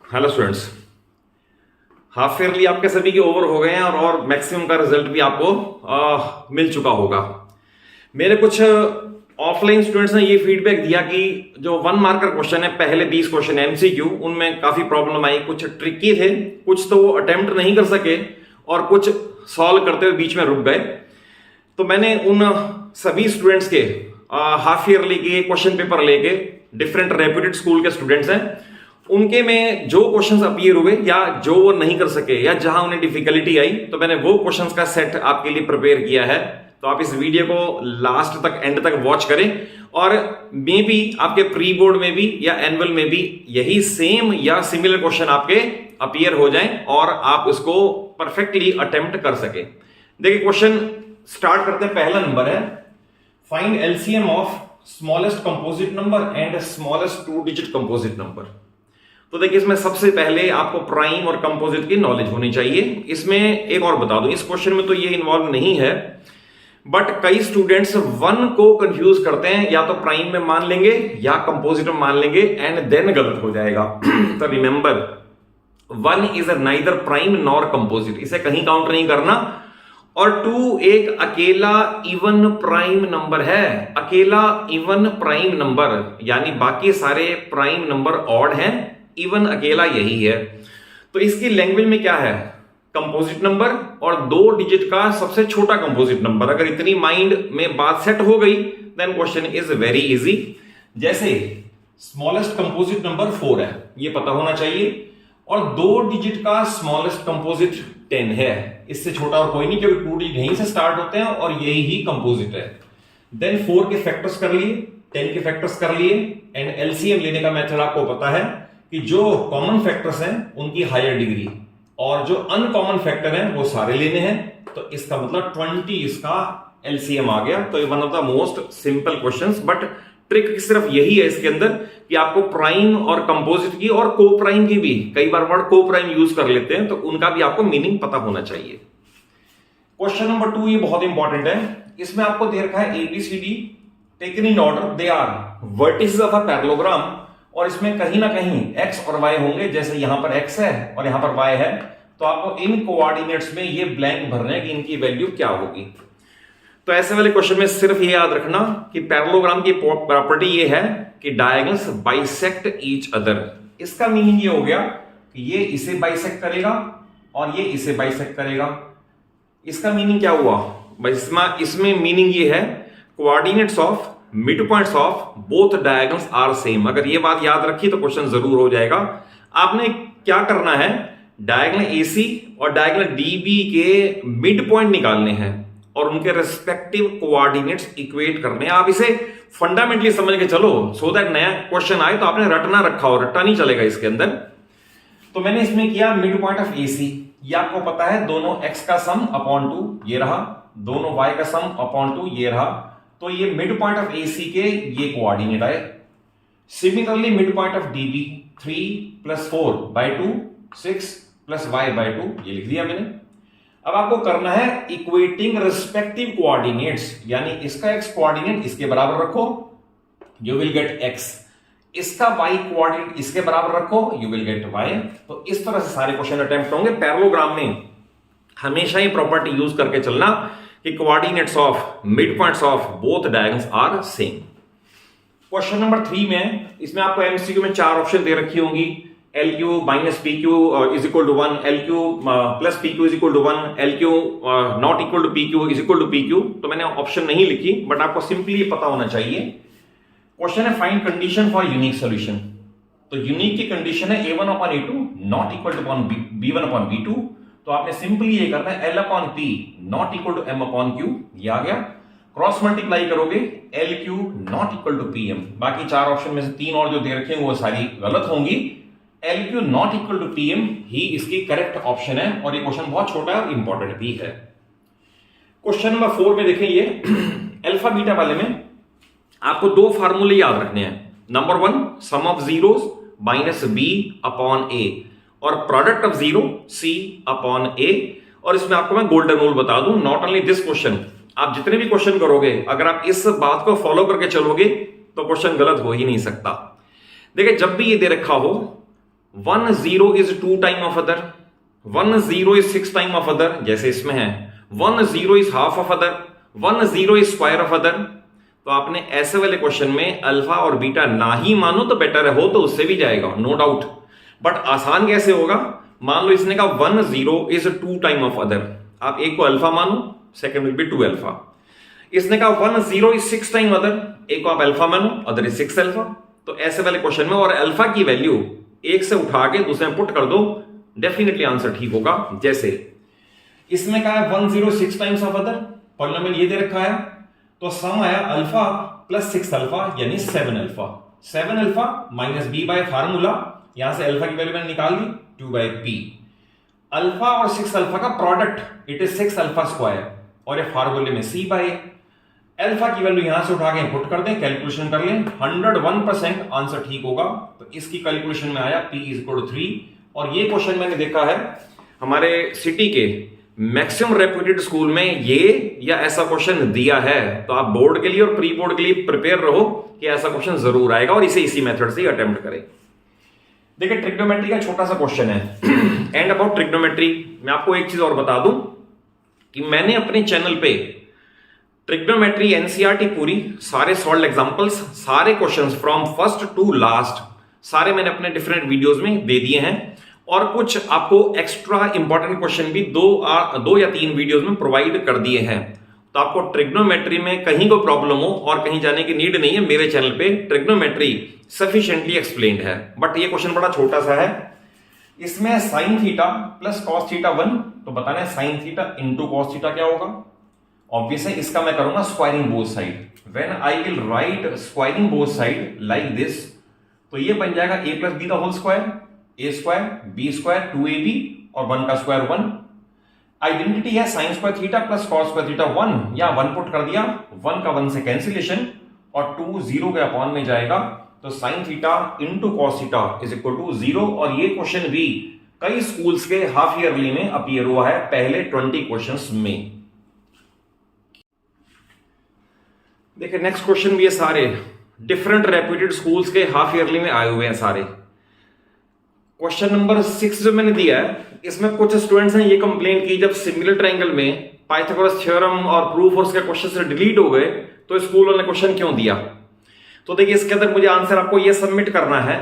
Hello students. Half yearly आपके सभी के ओवर हो गए हैं और मैक्सिमम का रिजल्ट भी आपको मिल चुका होगा। मेरे कुछ ऑफलाइन स्टूडेंट्स ने ये फीडबैक दिया कि जो 1 मार्कर क्वेश्चन है, पहले 20 क्वेश्चन एमसीक्यू, उनमें काफी प्रॉब्लम आई, कुछ ट्रिकी थे, कुछ तो वो अटेम्प्ट नहीं कर सके और कुछ सॉल्व करते हुए बीच में रुक गए। तो मैंने उन सभी स्टूडेंट्स के हाफ ईयरली के क्वेश्चन पेपर लेके, डिफरेंट रेप्यूटेड स्कूल के स्टूडेंट्स हैं, उनके में जो क्वेश्चंस अपीयर हुए या जो वो नहीं कर सके या जहां उन्हें डिफिकल्टी आई, तो मैंने वो क्वेश्चंस का सेट आपके लिए प्रिपेयर किया है। तो आप इस वीडियो को लास्ट तक, एंड तक वॉच करें और मे बी आपके प्री बोर्ड में भी या एनुअल में भी यही सेम या सिमिलर क्वेश्चन आपके अपीयर हो जाएं और आप उसको परफेक्टली अटेम्प्ट कर सके। देखिए क्वेश्चन स्टार्ट करते हैं। पहला नंबर है, find LCM of smallest composite number and smallest 2 digit composite number. तो देखिए इसमें सबसे पहले आपको प्राइम और कंपोजिट की नॉलेज होनी चाहिए। इसमें एक और बता दूं, इस क्वेश्चन में तो ये इन्वॉल्व नहीं है, बट कई स्टूडेंट्स 1 को कंफ्यूज करते हैं, या तो प्राइम में मान लेंगे या कंपोजिट में मान लेंगे एंड देन गलत हो जाएगा। तो remember, 1 is neither prime nor composite, इसे कहीं काउंट नहीं करना। और 2 एक अकेला इवन प्राइम नंबर है, अकेला इवन प्राइम नंबर, यानी बाकी सारे प्राइम नंबर ऑड हैं, इवन अकेला यही है। तो इसकी लैंग्वेज में क्या है, कंपोजिट नंबर और 2 डिजिट का सबसे छोटा कंपोजिट नंबर। अगर इतनी माइंड में बात सेट हो गई then question is very easy. जैसे स्मॉलेस्ट कंपोजिट नंबर 4 है, ये पता होना चाहिए, और 2 डिजिट का स्मॉलेस्ट कंपोजिट 10 है, इससे छोटा और कोई नहीं, क्योंकि 2 डिजिट यहीं से स्टार्ट होते हैं और यही ही कंपोजिट है। देन 4 के फैक्टर्स कर लिए, 10 के फैक्टर्स कर लिए, एंड एलसीएम लेने का मेथड आपको पता है कि जो कॉमन फैक्टर्स हैं उनकी हायर डिग्री और जो अनकॉमन फैक्टर हैं वो सारे लेने हैं। तो इसका मतलब 20 इसका एलसीएम आ गया। तो ये one of the most simple questions, but trick सिर्फ यही है इसके अंदर कि आपको प्राइम और कंपोजिट की और को प्राइम की भी, कई बार वर्ड को प्राइम यूज कर लेते हैं, तो उनका भी आपको मीनिंग पता होना चाहिए। क्वेश्चन नंबर 2 ये बहुत इंपॉर्टेंट है। इसमें आपको दे रखा है ABCD taken in order, they are vertices of a parallelogram, और इसमें कहीं ना कहीं x और y होंगे। जैसे यहां पर x है और यहां पर y है, तो आपको इन कोऑर्डिनेट्स में ये ब्लैंक भरना है कि इनकी वैल्यू क्या होगी। तो ऐसे वाले क्वेश्चन में सिर्फ ये याद रखना कि पैरेललोग्राम की प्रॉपर्टी ये है कि डायगोनल्स बाइसेक्ट ईच अदर। इसका मीनिंग ये हो गया कि ये इसे बाइसेक्ट करेगा और ये इसे बाइसेक्ट करेगा। इसका मीनिंग क्या हुआ भाई? इसमें मीनिंग ये है, coordinates of mid points of both diagonals are same. अगर ये बात याद रखी तो क्वेश्चन जरूर हो जाएगा। आपने क्या करना है, डायगोनल एसी और डायगोनल डीबी के मिड पॉइंट निकालने हैं और उनके रेस्पेक्टिव कोऑर्डिनेट्स इक्वेट करने हैं। आप इसे फंडामेंटली समझ के चलो, सो दैट नया क्वेश्चन आए तो आपने रटना रखा हो, रट्टा नहीं चलेगा इसके अंदर। तो मैंने इसमें किया मिड पॉइंट ऑफ एसी, ये आपको पता है, दोनों x का सम अपॉन 2 ये रहा, दोनों y का सम अपॉन 2 ये रहा। तो ये मिड पॉइंट ऑफ एसी के ये कोऑर्डिनेट आए। Similarly mid point of dB 3 + 4/2 6 + y/2, ये लिख दिया मैंने। अब आपको करना है इक्वेटिंग रिस्पेक्टिव कोऑर्डिनेट्स, यानी इसका x कोऑर्डिनेट इसके बराबर रखो, यू विल गेट x, इसका y कोऑर्डिनेट इसके बराबर रखो, यू विल गेट y। तो इस तरह से सारे क्वेश्चन अटेम्प्ट होंगे। पैरेललोग्राम में हमेशा ही प्रॉपर्टी यूज करके चलना कि coordinates of mid points of both diagonals are same. Question number 3 में, इसमें आपको एमसीक्यू में 4 ऑप्शन दे रखी होंगी। LQ - PQ = 1, LQ + PQ = 1, LQ not equal to PQ = PQ। तो मैंने ऑप्शन नहीं लिखी, बट आपको सिंपली पता होना चाहिए। क्वेश्चन है find condition for unique solution. तो यूनिक की कंडीशन है A1/A2 not equal to B1/B2। तो आपने सिंपली ये करना है L/P not equal to M/Q, ये आ गया। क्रॉस मल्टीप्लाई करोगे LQ not equal to PM। बाकी 4 ऑप्शन में से 3 और जो दे रखे हैं वो सारी गलत होंगी। LQ not equal to PM ही इसकी करेक्ट ऑप्शन है, और ये क्वेश्चन बहुत छोटा है और इंपॉर्टेंट भी है। क्वेश्चन नंबर 4 में देखें, ये अल्फा बीटा वाले में आपको 2 फार्मूले याद रखने हैं। Number 1 some of zeros -B/A, और प्रोडक्ट ऑफ 0 C/A। और इसमें आपको मैं गोल्डन रूल बता दूं, नॉट ओनली दिस क्वेश्चन, आप जितने भी क्वेश्चन करोगे अगर आप इस बात को फॉलो करके चलोगे तो क्वेश्चन गलत हो ही नहीं सकता। देखिए जब भी ये दे रखा हो 1 0 is 2 time of other, 1 0 is 6 time of other, जैसे इसमें है 1 0 is half of other, 1 0 is square of other. तो आपने ऐसे वाले क्वेश्चन में अल्फा और बीटा ना ही मानो तो बेटर है, हो तो उससे भी जाएगा, नो डाउट। बट आसान कैसे होगा? मान लो इसने कहा 1 0 इज 2 टाइम ऑफ अदर, आप एक को अल्फा मानो, सेकेंड विल बी 2 अल्फा। इसने कहा 1 0 इज 6 टाइम अदर, एक को आप अल्फा मानो, अदर इज 6 अल्फा। तो ऐसे वाले क्वेश्चन में और अल्फा की वैल्यू एक से उठा के दूसरे में पुट कर दो, डेफिनेटली आंसर ठीक होगा। जैसे इसमें कहा है 1 0 6 टाइम्स ऑफ अदर, पॉलिनोमियल ये दे रखा है, तो सम आया अल्फा प्लस 6 अल्फा यानी 7 alpha. 7 alpha minus B by formula, यहां से अल्फा की वैल्यू मैंने निकाल दी 2 बाय पी। अल्फा और 6 अल्फा का product it is 6 alpha square, और ये फार्मूले में सी बाय अल्फा की वैल्यू यहां से उठा के पुट कर दें, कैलकुलेशन कर लें, 101% आंसर ठीक होगा। तो इसकी कैलकुलेशन में आया P इज इक्वल टू 3। और ये क्वेश्चन मैंने देखा है हमारे सिटी के मैक्सिमम रेप्यूटेड स्कूल में ये या ऐसा क्वेश्चन दिया है, तो आप बोर्ड के लिए और प्री बोर्ड के लिए प्रिपेयर रहो कि ऐसा क्वेश्चन जरूर आएगा और इसे इसी मेथड से अटेम्प्ट करें। देखिए ट्रिग्नोमेट्री का छोटा सा क्वेश्चन है। एंड अबाउट ट्रिग्नोमेट्री मैं आपको एक चीज और बता दूं कि मैंने अपने चैनल पे ट्रिग्नोमेट्री एनसीईआरटी पूरी सारे सॉल्व एग्जांपल्स, सारे questions from first to last सारे मैंने अपने डिफरेंट वीडियोस में दे दिए हैं, और कुछ आपको एक्स्ट्रा इंपॉर्टेंट क्वेश्चन भी दो या तीन वीडियोस में प्रोवाइड कर दिए हैं। तो आपको ट्रिग्नोमेट्री में कहीं कोई प्रॉब्लम हो और कहीं जाने की नीड नहीं है, मेरे चैनल पे ट्रिग्नोमेट्री सफिशिएंटली एक्सप्लेन्ड है। बट ये क्वेश्चन बड़ा छोटा सा है, इसमें sine theta plus cos theta 1, तो बताना है sine theta into cos theta क्या होगा। ऑब्वियस है, इसका मैं करूंगा squaring both side. When I will write squaring both side like this, तो ये बन जाएगा a प्लस बी का whole square, a square b square 2ab और 1 का स्क्वायर 1। आइडेंटिटी है sign square theta plus cos square theta 1, या 1 put कर दिया, 1 का 1 से कैंसिलेशन और 2 0 के अपॉन में जाएगा, तो sine theta into cos theta is equal to 0। और ये क्वेश्चन भी कई स्कूल्स के हाफ ईयरली में अपीयर हुआ है पहले 20 क्वेश्चंस में। देखिए नेक्स्ट क्वेश्चन भी ये सारे डिफरेंट रेप्यूटेड स्कूल्स के हाफ ईयरली में आए हुए हैं सारे। क्वेश्चन नंबर 6 जो मैंने दिया है, इसमें कुछ स्टूडेंट्स ने ये कंप्लेंट की जब सिमिलर ट्रायंगल में पाइथागोरस थ्योरम और प्रूफ और उसके क्वेश्चन से डिलीट हो गए तो स्कूल वालों ने क्वेश्चन क्यों दिया। तो देखिए इसके अंदर मुझे आंसर आपको ये सबमिट करना है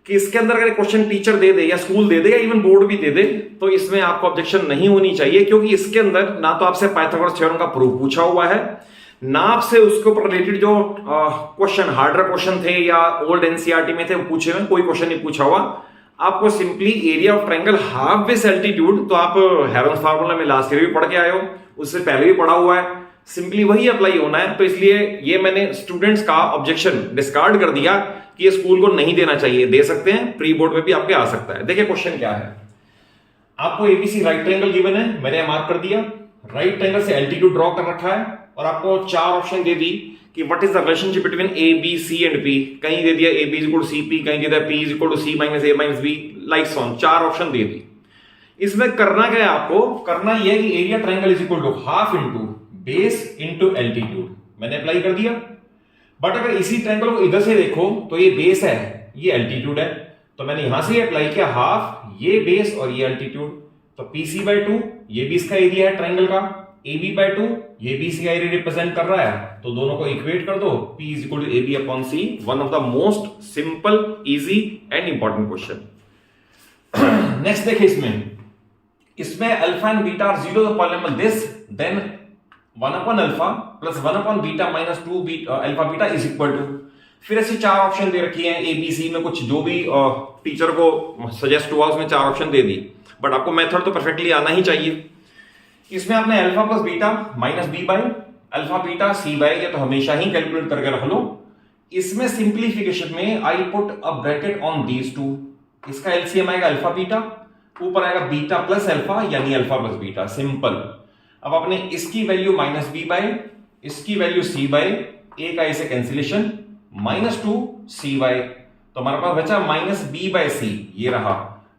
कि इसके अंदर अगर क्वेश्चन टीचर दे दे या स्कूल दे दे या इवन बोर्ड भी दे दे तो इसमें आपको ऑब्जेक्शन नहीं होनी चाहिए, क्योंकि इसके अंदर ना तो आपसे पाइथागोरस थ्योरम का प्रूफ पूछा हुआ है, ना आपसे उसके ऊपर रिलेटेड जो क्वेश्चन हार्डर क्वेश्चन थे या ओल्ड एनसीईआरटी में थे वो पूछे हुए, कोई क्वेश्चन नहीं पूछा हुआ। आपको simply area of triangle half base altitude, तो आप हेरोन्स फार्मूला में लास्ट ईयर भी पढ़ के आए हो, उससे पहले भी पढ़ा हुआ है, सिंपली वही अप्लाई होना है। तो इसलिए ये मैंने स्टूडेंट्स का ऑब्जेक्शन डिस्कार्ड कर दिया कि ये स्कूल को नहीं देना चाहिए, दे सकते हैं, प्री बोर्ड में भी आपके आ सकता है। देखिए क्वेश्चन क्या है, आपको एबीसी राइट ट्रायंगल गिवन है, मैंने मार्क कर दिया, राइट ट्रायंगल से एल्टीट्यूड ड्रॉ कर रखा है और आपको 4 ऑप्शन दे दी कि what is the relationship between A B C and P. कहीं दे दिया A B is equal to C P, कहीं दे दिया P is equal to C minus A minus B, like so on, 4 option दे दी। इसमें करना क्या है, आपको करना यह है कि area triangle is equal to half into base into altitude, मैंने अप्लाई कर दिया। बट अगर इसी ट्रायंगल को इधर से देखो तो ये बेस है, ये एल्टीट्यूड है, तो मैंने यहां से अप्लाई किया हाफ, ये बेस और ये एल्टीट्यूड, तो PC/2 ये भी इसका एरिया है ट्रायंगल का, AB/2 ये भी इसका एरिया रिप्रेजेंट कर रहा है, तो दोनों को इक्वेट कर दो, P is equal to AB upon C। One of the most simple easy and important question. Next देखिए इसमें alpha and beta are 0 the polynomial this, then 1 upon alpha plus 1 upon beta minus 2 alpha beta is equal to, फिर ऐसी 4 option दे रखी हैं, ABC में कुछ जो भी टीचर को सजेस्ट हुआ उसमें 4 ऑप्शन दे दी, बट आपको मेथड तो परफेक्टली आना ही चाहिए। इसमें आपने alpha plus beta minus B by alpha beta C by, ये तो हमेशा ही कैलकुलेट करके रख लो। इसमें सिंप्लीफिकेशन में I put a bracket on these two, इसका एलसीएम आएगा अल्फा बीटा, ऊपर आएगा बीटा प्लस अल्फा यानी अल्फा प्लस बीटा, सिंपल। अब आपने इसकी वैल्यू माइनस बी बाई, इसकी वैल्यू सी बाई, ए का ऐसे कैंसिलेशन, माइनस 2 सी बाई, तो हमारे पास बचा माइनस बी बाई सी, ये रहा,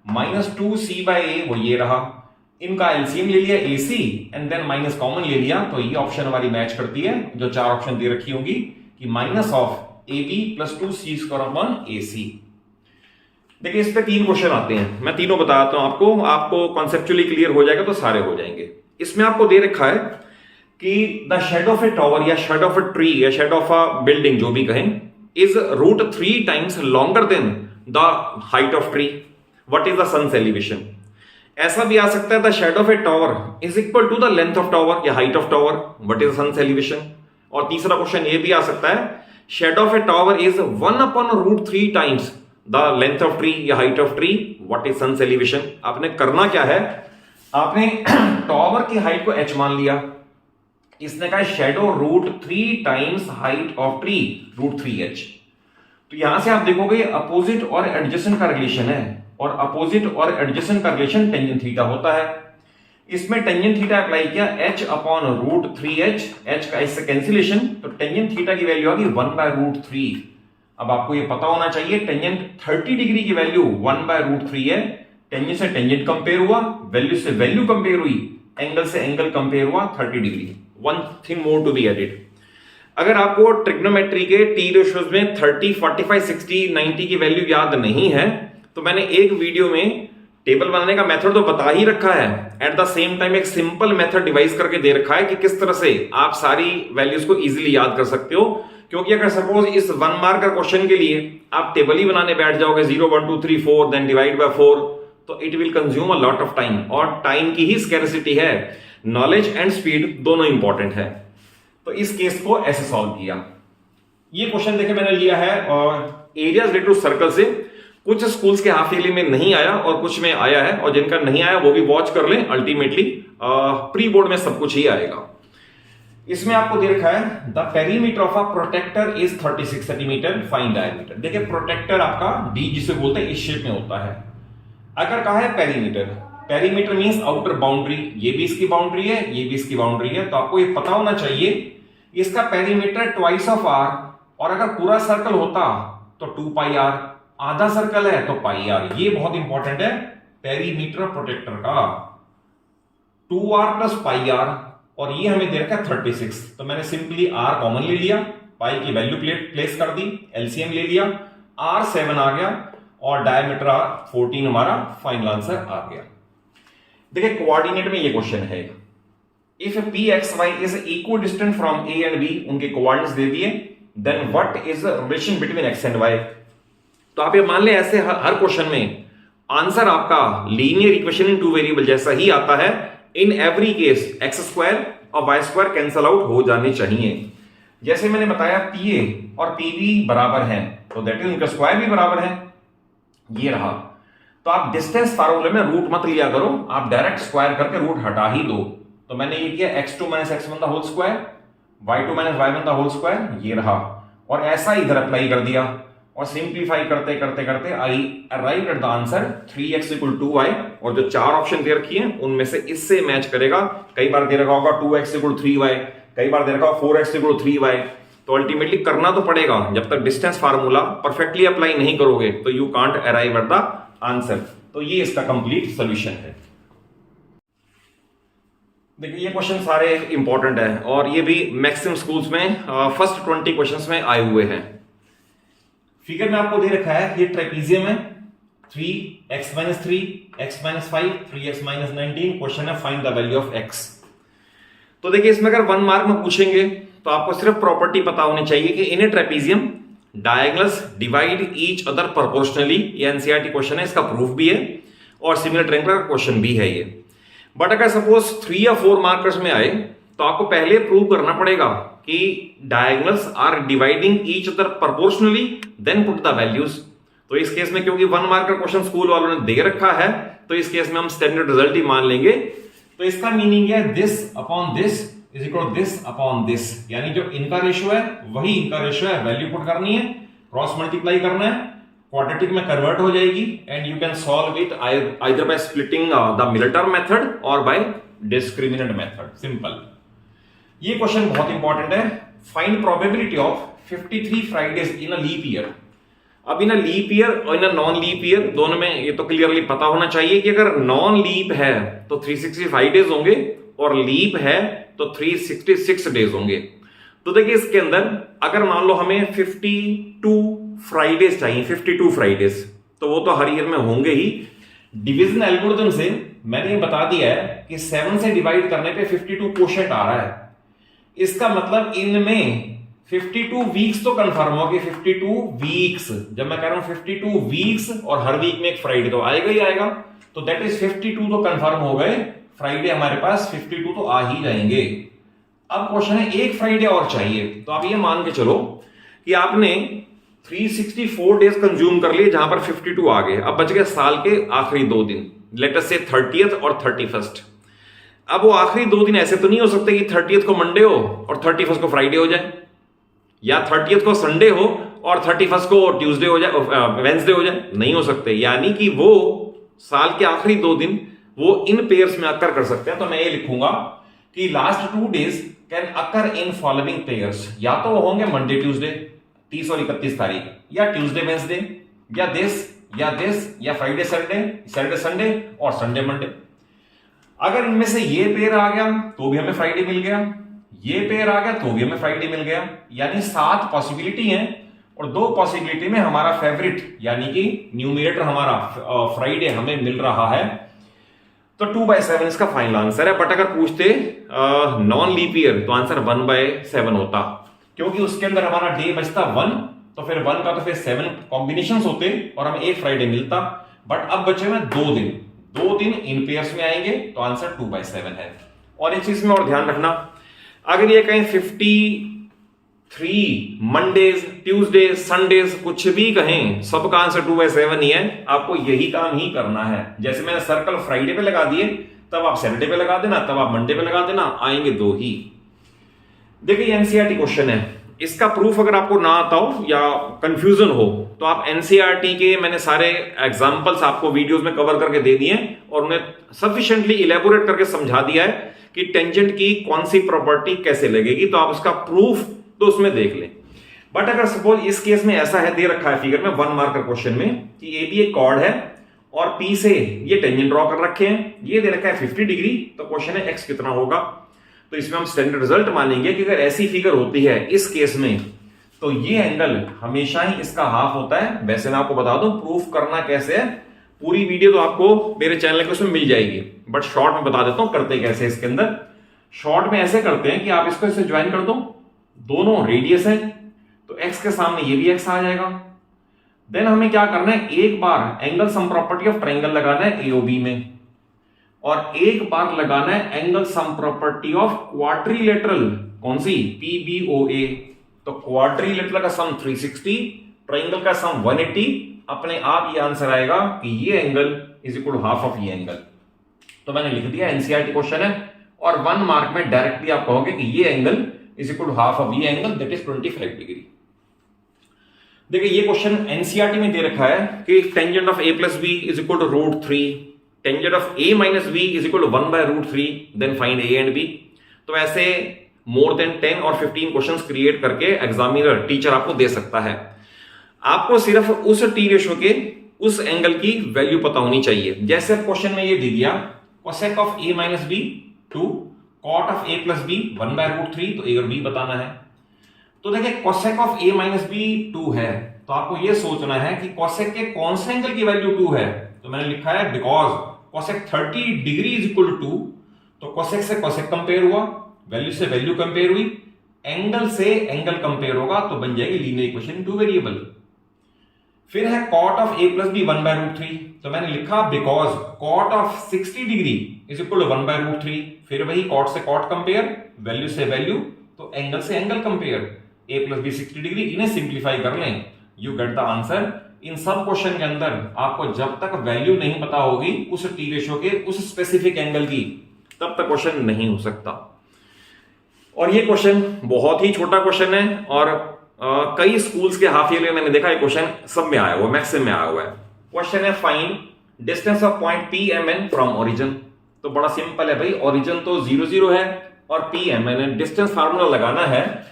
माइनस 2 सी बाई ए वो ये रहा, इनका एलसीएम ले लिया AC and then minus common ले लिया, तो ये ऑप्शन हमारी मैच करती है जो 4 ऑप्शन दे रखी होंगी कि minus of AB plus 2 C square upon AC। देखिए इस पे 3 क्वेश्चन आते हैं, मैं तीनों बताता हूं आपको, आपको कॉन्सेप्चुअली क्लियर हो जाएगा तो सारे हो जाएंगे। इसमें आपको दे रखा है कि the shade of a tower या शेड ऑफ ए ट्री या शेड ऑफ अ बिल्डिंग जो भी कहें is root 3 times longer than the height of tree, what is the sun's elevation. ऐसा भी आ सकता है the shade of a tower is equal to the length of tower या height of tower, what is the sun's elevation. और तीसरा question ये भी आ सकता है shade of a tower is 1/√3 times the length of tree या height of tree, what is sun's elevation. आपने करना क्या है, आपने टावर की हाइट को h मान लिया, इसने कहा shadow √3 times height of tree √3h। तो यहां से आप देखोगे अपोजिट और एडजेसेंट का रिलेशन है, और अपोजिट और एडजेसेंट का रिलेशन टेंजेंट थीटा होता है। इसमें टेंजेंट थीटा अप्लाई किया h/√3h, h का इससे कैंसिलेशन, तो टेंजेंट थीटा की वैल्यू आ गई 1/√3। अब आपको ये पता होना चाहिए टेंजेंट 30 डिग्री की वैल्यू 1/√3 है, टेंजेंट से टेंजेंट कंपेयर हुआ, वैल्यू से वैल्यू कंपेयर हुई, एंगल से एंगल कंपेयर हुआ 30 degree. One thing more to be added, अगर आपको ट्रिग्नोमेट्री के टी रेशियोज में 30, 45, 60, 90 की वैल्यू याद नहीं है तो मैंने एक वीडियो में टेबल बनाने का मेथड तो बता ही रखा है, एट द सेम टाइम एक सिंपल मेथड डिवाइस करके दे रखा है कि किस तरह से आप सारी वैल्यूज को इजीली याद कर सकते हो। क्योंकि अगर सपोज इस 1 मार्क का क्वेश्चन के लिए आप टेबल ही बनाने बैठ जाओगे 0, 1, 2, 3, 4 देन डिवाइड बाय 4, तो it will consume a lot of time, और टाइम की ही स्कैरसिटी है, नॉलेज एंड स्पीड दोनों इंपॉर्टेंट है। तो इस केस को ऐसे सॉल्व किया। ये क्वेश्चन देखे मैंने लिया है और एरियाज रिलेटेड टू सर्कल से, कुछ स्कूल्स के हाफ ईयरली में नहीं आया और कुछ में आया है, और जिनका नहीं आया वो भी वॉच कर लें, अल्टीमेटली प्री बोर्ड में सब कुछ ही आएगा। इसमें आपको दे रखा है the perimeter of a protractor is 36 centimetre, find diameter. देखिए प्रोटेक्टर आपका डी जिसे बोलते हैं इस शेप में होता है। अगर कहा है perimeter, perimeter means outer boundary, ये भी इसकी बाउंड्री है, ये भी इसकी बाउंड्री है, तो आपको ये पता होना चाहिए इसका पेरीमीटर ट्वाइस ऑफ r, और अगर पूरा सर्कल होता तो 2πr, आधा सर्कल है तो πr। ये बहुत इंपॉर्टेंट है पेरीमीटर प्रोटेक्टर का, 2r + πr, और ये हमें दे रखा है 36, तो मैंने सिंपली r कॉमन ले लिया, पाई की वैल्यू प्लेस कर दी, एलसीएम ले लिया, r 7 आ गया और डायमीटर 14 हमारा फाइनल आंसर आ गया। देखिए कोऑर्डिनेट में ये क्वेश्चन है, if pxy is equal distant from a and b, उनके कोऑर्डिनेट्स दे दिए, then what is relation between x and y। तो आप ये मान ले ऐसे हर क्वेश्चन में आंसर आपका लीनियर इक्वेशन इन 2 वेरिएबल जैसा ही आता है। इन एवरी केस x² और y² कैंसल आउट हो जाने चाहिए। जैसे मैंने बताया pa और pb बराबर हैं, तो दैट इज उनका स्क्वायर भी बराबर है, ये रहा। तो आप डिस्टेंस फार्मूले में रूट मत लिया करो, आप डायरेक्ट स्क्वायर करके रूट हटा ही दो। तो मैंने ये किया x2 - x1 the whole square, y2 - y1 the whole square, ये रहा, और ऐसा इधर अप्लाई कर दिया, और सिंप्लीफाई करते करते करते आई arrive at the answer 3x = 2y, और जो 4 ऑप्शन दे रखी हैं उनमें से इससे मैच करेगा। कई बार दे रखा होगा 2x = 3y, कई बार दे रखा होगा 4x = 3y। तो अल्टीमेटली करना तो पड़ेगा, जब तक डिस्टेंस फार्मूला परफेक्टली अप्लाई नहीं करोगे तो you can't arrive at the answer. तो ये इसका कंप्लीट सॉल्यूशन है। देखिए ये क्वेश्चन सारे इंपॉर्टेंट है, और ये भी मैक्सिमम स्कूल्स में फर्स्ट 20 क्वेश्चंस में आए हुए हैं। फिगर में आपको दे रखा है ये ट्रेपीजियम है, 3x - 3, x - 5, 3x - 19। क्वेश्चन है find the value of x। तो देखिए इसमें अगर 1 मार्क में पूछेंगे तो आपको सिर्फ प्रॉपर्टी पता होनी चाहिए कि in a trapezium diagonals divide each other proportionally. ये एनसीईआरटी क्वेश्चन है, इसका प्रूफ भी है और सिमिलर ट्रायंगल का क्वेश्चन भी है ये। बट अगर सपोज 3 या 4 मार्कर्स में आए तो आपको पहले प्रूव करना पड़ेगा कि diagonals are dividing each other proportionally, then put the values. तो इस केस में क्योंकि 1 मार्क का क्वेश्चन स्कूल वालों ने दे रखा है तो इस केस में हम स्टैंडर्ड रिजल्ट ही मान लेंगे। तो इसका मीनिंग है this upon this is equal this upon this, यानी जो इनका रेशियो है वही इनका रेशियो है, वैल्यू पुट करनी है, क्रॉस मल्टीप्लाई करना है, क्वाड्रेटिक में कन्वर्ट हो जाएगी, and you can solve it either by splitting the middle term method और बाय डिस्क्रिमिनेंट मेथड, सिंपल। ये क्वेश्चन बहुत इंपॉर्टेंट है, find probability of 53 Fridays in a leap year. अब इन अ लीप ईयर और in a non leap year दोनों में ये तो क्लियरली पता होना चाहिए कि अगर नॉन लीप है तो 365 डेज होंगे और लीप है तो 366 डेज होंगे। तो देखिए इसके अंदर अगर मान लो हमें 52 फ्राइडेज चाहिए, 52 फ्राइडेज, तो वो तो हर ईयर में होंगे ही। डिवीजन एल्गोरिथम से मैंने ये बता दिया है कि 7 से डिवाइड करने पे 52 क्वोशंट आ रहा है। इसका मतलब इनमें 52 वीक्स तो कंफर्म हो कि 52 वीक्स, जब मैं कह रहा हूं 52 वीक्स और हर वीक में एक फ्राइडे तो आएगा ही आएगा, तो दैट इज 52 तो कंफर्म हो गए, फ्राइडे हमारे पास 52 तो आ ही जाएंगे। अब क्वेश्चन है एक फ्राइडे और चाहिए, तो आप ये मान के चलो कि आपने 364 डेज कंज्यूम कर लिए जहां पर 52 आ गए। अब बच गए साल के आखिरी 2 दिन, लेट अस से 30th और 31st। अब वो आखिरी 2 दिन ऐसे तो नहीं हो सकते कि 30th को मंडे हो और 31st को फ्राइडे हो जाए, या 30th को संडे हो और 31st को ट्यूसडे हो जाए, वेंसडे हो जाए, नहीं हो सकते। यानी कि वो साल के आखिरी 2 दिन वो इन पेयर्स में अकर कर सकते हैं। तो मैं ये लिखूंगा कि last 2 days can occur in following pairs, या तो वो होंगे मंडे ट्यूसडे 30 और 31 तारीख, या ट्यूसडे वेंसडे, या दिस या फ्राइडे संडे, सैटरडे संडे और संडे मंडे। अगर इनमें से ये पेयर आ गया तो भी हमें फ्राइडे मिल गया, ये पेयर आ गया तो भी हमें फ्राइडे मिल गया, यानी 7 पॉसिबिलिटी हैं और 2 पॉसिबिलिटी में हमारा फेवरेट यानी कि न्यूमरेटर हमारा फ्राइडे हमें मिल रहा है। तो 2/7 इसका फाइनल आंसर है। बट अगर पूछते नॉन लीप ईयर तो आंसर 1/7 होता, क्योंकि उसके अंदर हमारा डे बचता 1, तो फिर 1 का तो फिर 7 कॉम्बिनेशन होते और हमें एक फ्राइडे मिलता। बट अब बचे हुए 2 दिन, 2 दिन इन पेयर्स में आएंगे, तो आंसर 2/7 है। और एक चीज में और ध्यान रखना, अगर ये कहें 53 मंडेज ट्यूसडे संडेज कुछ भी कहें, सबका आंसर 2/7 ही है। आपको यही काम ही करना है। जैसे मैंने सर्कल फ्राइडे पे लगा दिए, तब आप सैटरडे पे लगा देना, तब आप मंडे पे लगा देना, आएंगे 2 ही। देखिए एनसीईआरटी क्वेश्चन है, इसका प्रूफ अगर आपको ना आता हो या कंफ्यूजन हो तो आप एनसीईआरटी के मैंने सारे एग्जांपल्स आपको वीडियोस में कवर करके दे दिए और उन्हें सफिशिएंटली इलेबोरेट करके समझा दिया है कि टेंजेंट की कौन सी प्रॉपर्टी कैसे लगेगी, तो आप उसका प्रूफ तो उसमें देख लें। बट अगर सपोज इस केस में ऐसा है, दे रखा है फिगर में 1 मार्कर क्वेश्चन में कि ए बी एक कॉर्ड है और पी से ये टेंजेंट ड्रॉ कर रखे हैं, ये दे रखा है 50 डिग्री, तो क्वेश्चन है एक्स कितना होगा। तो इसमें हम स्टैंडर्ड रिजल्ट मानेंगे कि अगर ऐसी फिगर होती है इस केस में, तो ये एंगल हमेशा ही इसका हाफ होता है। वैसे मैं आपको बता दूं प्रूफ करना कैसे है, पूरी वीडियो तो आपको मेरे चैनल के उसमें मिल जाएगी, बट शॉर्ट में बता देता हूं करते कैसे। इसके अंदर शॉर्ट में ऐसे करते हैं कि आप इसको इससे ज्वाइन कर दो, दोनों रेडियस है, तो एक्स के सामने ये भी एक्स आ जाएगा। देन हमें क्या करना है, एक बार angle sum property of triangle लगाना है एओबी में, और एक बार लगाना है angle sum property of quadrilateral, कौन सी, पीबीओए। तो क्वाड्रिलेटरल का सम 360, ट्रायंगल का सम 180, अपने आप ये आंसर आएगा कि ये angle is equal to half of ये एंगल। तो मैंने लिख दिया एनसीईआरटी क्वेश्चन है, और 1 मार्क में डायरेक्टली आप कहोगे कि ये angle is equal to half of ये एंगल, दैट इज 25 डिग्री। देखिए ये क्वेश्चन एनसीईआरटी में दे रखा है कि tangent of A plus B is equal to √3, tangent of a minus b is equal to 1/√3, then find a and b। तो ऐसे मोर देन 10 और 15 क्वेश्चंस क्रिएट करके एग्जामिनर टीचर आपको दे सकता है। आपको सिर्फ उस टी रेशो के उस एंगल की वैल्यू पता होनी चाहिए। जैसे क्वेश्चन में ये दे दिया cosec of a minus b 2, cot of a plus b 1/√3, तो a और b बताना है। तो देखिए cosec of a minus b 2 है, तो आपको ये सोचना है कि कोसेक के कौन से एंगल की वैल्यू 2 है। तो मैंने लिखा है because cosec 30 degree is equal to 2, तो कोसेक से कोसेक कंपेयर हुआ, वैल्यू से वैल्यू कंपेयर हुई, एंगल से एंगल कंपेयर होगा, तो बन जाएगी लीनियर इक्वेशन 2 वेरिएबल। फिर है cot of a plus B 1/√3, तो मैंने लिखा because cot of 60 degree is equal to 1/√3, फिर वही कॉट से कॉट कंपेयर, वैल्यू से वैल्यू, तो एंगल से angle compare, a plus B 60 degree. इन्हें सिंप्लीफाई कर लें, यू गेट द आंसर। इन सब क्वेश्चन के अंदर आपको जब तक वैल्यू नहीं पता होगी उस टी रेशो के उस स्पेसिफिक एंगल की, तब तक क्वेश्चन नहीं हो सकता। और ये क्वेश्चन बहुत ही छोटा क्वेश्चन है, और कई स्कूल्स के हाफ ईयर में मैंने देखा है क्वेश्चन सब में आया हुआ, मैक्सिमम में आया हुआ है। क्वेश्चन है find distance of point P M N from origin. तो बड़ा सिंपल है भाई, ओरिजिन तो 0 0 है और P M N distance formula लगाना है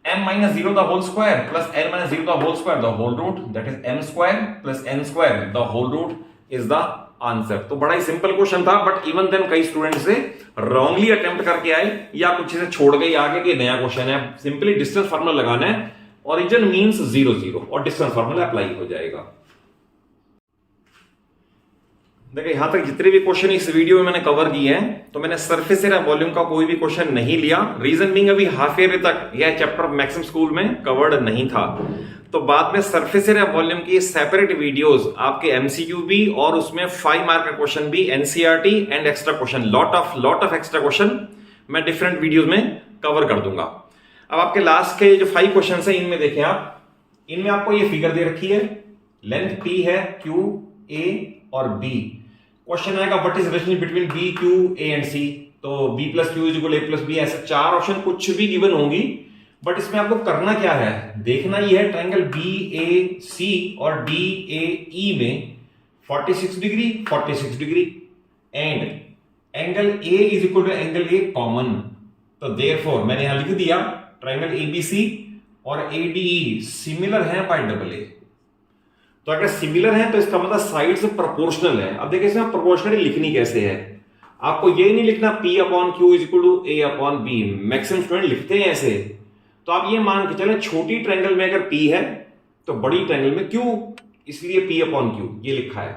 m minus 0 the whole square plus n minus 0 the whole square the whole root, that is m square plus n square the whole root is the answer। तो बड़ा ही simple question था, but even then कई students से wrongly attempt करके आए या कुछ चीजें छोड़ गए आगे कि नया क्वेश्चन है। सिंपली डिस्टेंस फार्मूला लगाना है, ओरिजिन मींस 0 0 और डिस्टेंस फार्मूला अप्लाई हो जाएगा। देखिए यहां तक जितने भी क्वेश्चन इस वीडियो में मैंने कवर किए हैं, तो मैंने सरफेस एरिया वॉल्यूम का कोई भी क्वेश्चन नहीं लिया। रीजन बीइंग अभी हाफ ईयर तक यह चैप्टर मैक्सिमम स्कूल में कवर्ड नहीं था, तो बाद में सरफेस एरिया वॉल्यूम की सेपरेट वीडियोस आपके एमसीक्यू भी और उसमें 5 मार्क का क्वेश्चन भी, NCERT and extra question, lot of extra question मैं डिफरेंट वीडियोस में कवर कर दूंगा। अब आपके लास्ट के जो 5 क्वेश्चन है इनमें देखें आप, इनमें आपको ये फिगर दे रखी है, लेंथ P है, Q, A और B। क्वेश्चन आएगा what is relation between B, Q, A and C। तो B plus Q is equal A plus B, ऐसे 4 ऑप्शन कुछ भी गिवन होंगी, बट इसमें आपको करना क्या है, देखना ये है ट्रायंगल BAC और DAE में 46 degree 46 degree and angle A is equal to angle A common. तो देयरफॉर मैंने यहां लिख दिया ट्रायंगल ABC और ADE सिमिलर है बाय डबल A। तो अगर सिमिलर है तो इसका मतलब साइड से प्रोपोर्शनल है। अब देखिए इसमें प्रोपोर्शनली लिखनी कैसे है, आपको ये नहीं लिखना P upon Q is equal to A upon B, maximum student लिखते हैं ऐसे। तो आप ये मान के चले छोटी ट्रायंगल में अगर P है तो बड़ी ट्रायंगल में Q, इसलिए P अपॉन Q ये लिखा है।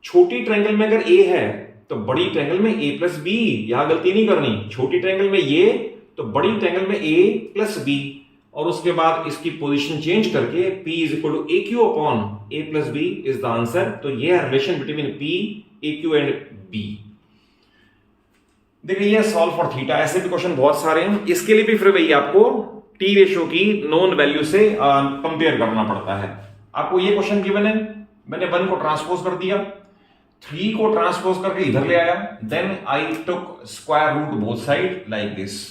छोटी ट्रायंगल में अगर A है तो बड़ी ट्रायंगल में A प्लस B, यहां गलती नहीं करनी, छोटी ट्रायंगल में ये तो बड़ी ट्रायंगल में A प्लस B, और उसके बाद इसकी पोजीशन चेंज करके P is equal to AQ upon A plus B is the answer. तो ये है relation between P, AQ and B। देखिए ये सॉल्व फॉर थीटा, ऐसे भी क्वेश्चन बहुत सारे हैं। इसके लिए भी फिर वही आपको टी रेशियो की नोन वैल्यू से कंपेयर करना पड़ता है। आपको ये क्वेश्चन गिवन है, मैंने 1 को ट्रांसपोज कर दिया, 3 को ट्रांसपोज करके इधर ले आया, then I took square root both side like this.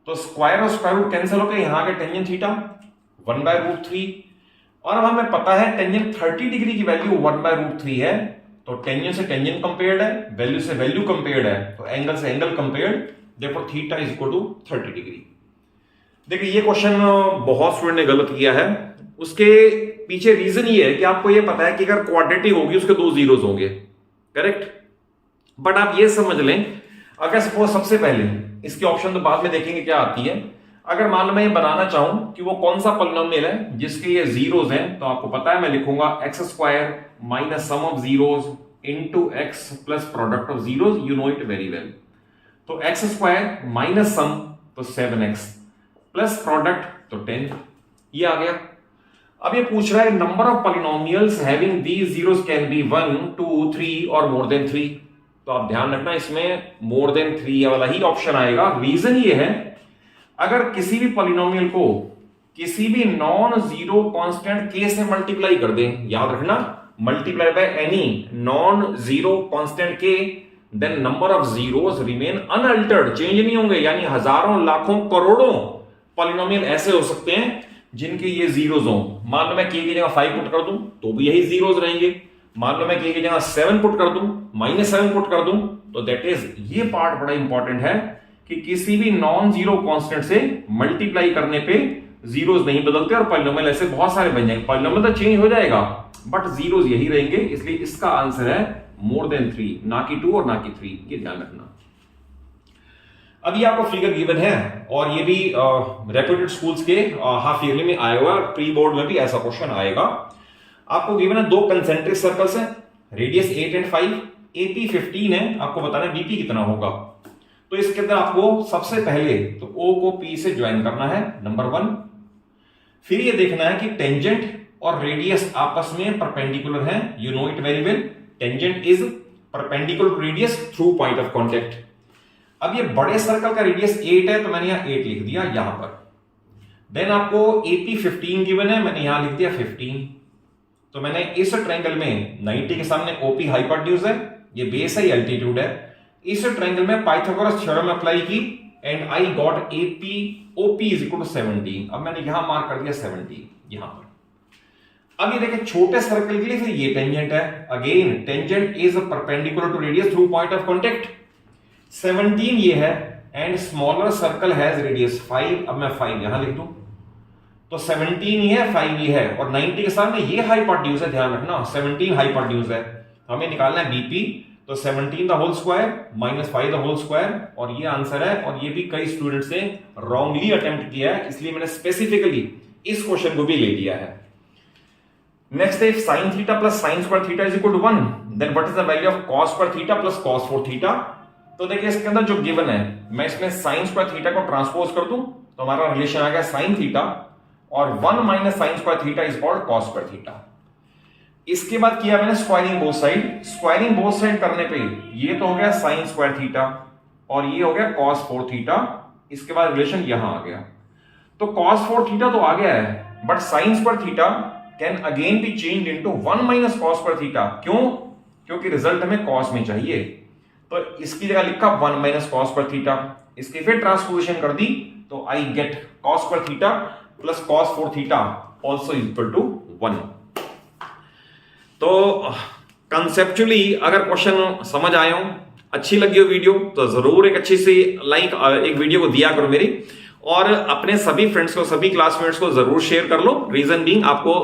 तो स्क्वायर और स्क्वायर रूट कैंसिल होकर यहां के टेंजेंट थीटा 1/√3, और अब हमें पता है टेंजेंट 30 डिग्री की वैल्यू 1/√3 है, तो टेंजेंट से टेंजेंट कंपेयर्ड है, वैल्यू से वैल्यू कंपेयर्ड है, तो एंगल से angle compared, therefore theta is equal to 30 degree. देखिए ये क्वेश्चन बहुत स्टूडेंट ने गलत किया है, उसके पीछे रीजन ये है कि आपको ये पता है कि अगर क्वाड्रेटिक होगी उसके 2 जीरोस होंगे, करेक्ट। बट आप ये समझ लें, अगर सपोज सबसे पहले इसकी ऑप्शन तो बाद में देखेंगे क्या आती है, अगर मान लो मैं ये बनाना चाहूं कि वो कौन सा पॉलिनोमियल है जिसके ये जीरोस हैं, तो आपको पता है मैं लिखूंगा x² minus sum of zeros into x plus product of zeros, you know it very well. तो x² माइनस सम तो 7x प्लस प्रोडक्ट तो 10, ये आ गया। अब ये पूछ रहा है number of polynomials having these zeros can be 1, 2, 3 और मोर देन 3। तो आप ध्यान रखना इसमें मोर देन 3 वाला ही ऑप्शन आएगा। रीजन ये है, अगर किसी भी पॉलिनोमियल को किसी भी नॉन जीरो कांस्टेंट k से मल्टीप्लाई कर दें, याद रखना multiply by any non zero constant k, then number of zeros remain unaltered, change नहीं होंगे। यानी हजारों लाखों करोड़ों पॉलिनोमियल ऐसे हो सकते हैं जिनके ये जीरोस हो। मान लो मैं k की जगह 5 पुट कर दूं तो भी यही जीरोस रहेंगे, मान लो मैं k की जगह 7 पुट कर दूं, -7 पुट कर दूं, तो दैट इज, ये पार्ट बड़ा इंपॉर्टेंट है कि किसी भी नॉन जीरो कांस्टेंट से मल्टीप्लाई करने पे जीरोस नहीं बदलते, और पॉलिनोमियल ऐसे बहुत सारे बन जाएंगे। पॉलिनोमियल तो चेंज हो जाएगा बट जीरोस यही रहेंगे, इसलिए इसका आंसर है मोर देन 3, ना कि 2 और ना कि 3, ये ध्यान रखना। अभी आपको फिगर गिवन है, और ये भी रेप्यूटेड स्कूल्स के हाफ ईयरली में आया हुआ, प्री बोर्ड में भी ऐसा क्वेश्चन आएगा। आपको गिवन है 2 कंसेंट्रिक सर्कल्स हैं, रेडियस 8 एंड 5, AP 15 है, आपको बताना है BP कितना होगा। तो इसके अंदर आपको सबसे पहले तो O को P से ज्वाइन करना है, नंबर 1। फिर ये देखना है कि टेंजेंट और रेडियस आपस में परपेंडिकुलर हैं, you know it very well, tangent is perpendicular to radius through point of contact. अब ये बड़े सर्कल का रेडियस 8 है, तो मैंने यहां 8 लिख दिया यहां पर। देन आपको AP 15 गिवन है, मैंने यहां लिख दिया 15। तो मैंने इस ट्रायंगल में 90 के सामने OP हाइपोटेन्यूज है, ये बेस है, एल्टीट्यूड है। इस ट्रायंगल में पाइथागोरस थ्योरम अप्लाई की and I got AP OP is equal to 17। अब मैंने यहां मार्क कर दिया 17 यहां पर। अब ये देखिए छोटे सर्कल के लिए फिर ये टेंजेंट है, again tangent is perpendicular to radius through point of contact, 17 ये है, and smaller circle has radius 5। अब मैं 5 यहां लिख दूं, तो 17 ये है, 5 ये है, और 90 के सामने ये हाइपोटेन्यूज है, ध्यान रखना 17 हाइपोटेन्यूज है। हमें निकालना है BP, तो 17 the whole square minus 5 the whole square, और ये आंसर है। और ये भी कई स्टूडेंट्स ने रॉन्गली अटेम्प्ट किया है, इसलिए मैंने स्पेसिफिकली इस क्वेश्चन को भी ले लिया है। नेक्स्ट है sine theta plus sine square theta is equal to 1, then what is the value of cos square theta plus cos 4 theta. तो देखिए इसके अंदर जो गिवन है, मैं इसमें साइन स्क्वायर थीटा को ट्रांसपोज कर दूं तो हमारा रिलेशन आ गया साइन थीटा, और 1 minus sign square theta is called cos square theta. इसके बाद किया मैंने squaring both side. Squaring both side करने पे ये तो हो गया साइन स्क्वायर थीटा और ये हो गया कॉस 4 थीटा। इसके बाद रिलेशन यहां आ गया, तो cos 4 थीटा तो आ गया है, but sin square theta can again be changed into 1 minus cos square theta. क्यों? क्योंकि रिजल्ट हमें cos में चाहिए, तो इसकी जगह लिखा 1 माइनस cos स्क्वायर थीटा। इसकी फिर ट्रांसपोजिशन कर दी तो I get cos square theta plus cos 4 theta also equal to 1। तो कंसेप्चुअली अगर क्वेश्चन समझ आए हो, अच्छी लगी हो वीडियो, तो जरूर एक अच्छी सी लाइक एक वीडियो को दिया करो मेरी, और अपने सभी फ्रेंड्स को, सभी क्लासमेट्स को जरूर शेयर कर लो। रीजन बीइंग आपको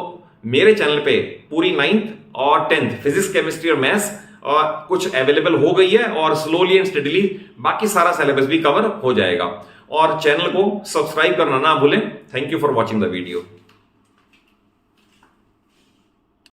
मेरे चैनल पे पूरी 9th और 10th फिजिक्स, केमिस्ट्री और मैथ्स कुछ अवेलेबल हो गई है, और स्लोली एंड स्टडीली बाकी सारा सिलेबस भी कवर हो जाएगा। और चैनल को सब्सक्राइब करना ना भूलें। Thank you for watching the video.